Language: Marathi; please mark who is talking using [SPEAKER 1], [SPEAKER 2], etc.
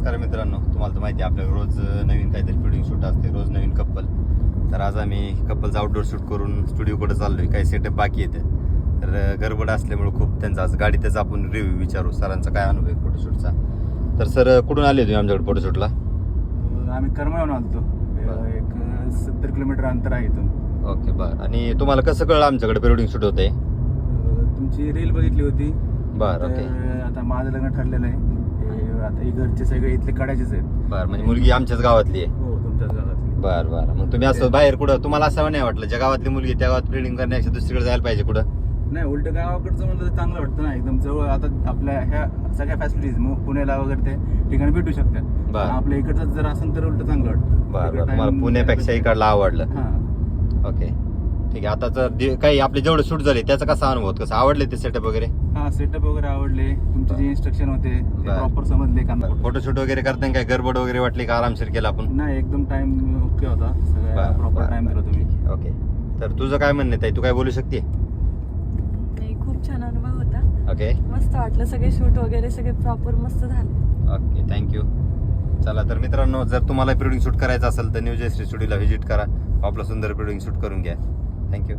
[SPEAKER 1] नमस्कार मित्रांनो, तुम्हाला तर माहिती आहे आपल्याला रोज नवीन काहीतरी प्रिडिंग शूट असते, रोज नवीन कपल. तर आज आम्ही कपलचं आउटडोर शूट करून स्टुडिओकडे चाललोय. काही सेटअप बाकी येते, तर गडबड असल्यामुळे खूप त्यांचा आज गाडीतच आपण रिव्ह्यू विचारू सरांचा काय अनुभव आहे फोटोशूटचा. तर सर कुठून आले तुम्ही आमच्याकडे फोटोशूटला?
[SPEAKER 2] आम्ही करमाळून आलतो. एक 70 किलोमीटर अंतर आहे इथून.
[SPEAKER 1] ओके बरं. आणि तुम्हाला कसं कळलं आमच्याकडे प्रिडिंग शूट होते?
[SPEAKER 2] तुमची रील बघितली होती.
[SPEAKER 1] बरं. ओके.
[SPEAKER 2] आता माझं लग्न ठरलेलं आहे. आता हे घरचे सगळे इथले काढायचेच आहेत.
[SPEAKER 1] बरं, म्हणजे मुलगी आमच्याच गावातली आहे?
[SPEAKER 2] हो, तुमच्याच गावातली.
[SPEAKER 1] बरं बरं. मग तुम्ही असं बाहेर कुठं, तुम्हाला असं नाही वाटलं ज्या गावातली मुलगी त्या गावात प्रिडिंग करण्यापेक्षा दुसरीकडे जायला पाहिजे कुठं?
[SPEAKER 2] नाही, उलट गावाकडचं म्हणलं तर चांगलं वाटतं ना. एकदम जवळ आता आपल्या ह्या सगळ्या फॅसिलिटीज पुण्याला वगैरे ते ठिकाणी भेटू शकतात.
[SPEAKER 1] बरं.
[SPEAKER 2] आपल्या इकडचं जर असेल तर उलट चांगलं वाटतं.
[SPEAKER 1] बरं. तुम्हाला पुण्यापेक्षा इकडला आवडलं?
[SPEAKER 2] हा.
[SPEAKER 1] ओके ठीक आहे. आता जर काही आपले जेवढे शूट झाले त्याचा कसा अनुभव होता, कसं आवडले ते सेटअप वगैरे?
[SPEAKER 2] हा, सेटअप वगैरे आवडले. तुमचे जे इन्स्ट्रक्शन होते प्रॉपर समजले का?
[SPEAKER 1] फोटोशूट वगैरे करताना काय गडबड वगैरे वाटली का? आरामशीर केला आपण?
[SPEAKER 2] नाही, एकदम टाइम ओके होता. सगळं प्रॉपर टाइम दिला तुम्ही.
[SPEAKER 1] ओके. तर तुझं काय म्हणणं आहे, तू काय बोलू शकते?
[SPEAKER 3] नाही, खूप छान अनुभव होता.
[SPEAKER 1] ओके.
[SPEAKER 3] मस्त वाटलं, सगळे शूट वगैरे सगळे प्रॉपर मस्त झाले.
[SPEAKER 1] Okay, thank you. चला तर मित्रांनो, जर तुम्हाला प्रिडिंग शूट करायचं असेल तर न्यू जयश्री स्टुडिओला व्हिजिट करा. आपलं सुंदर प्रिडिंग शूट करून घ्या. थँक्यू.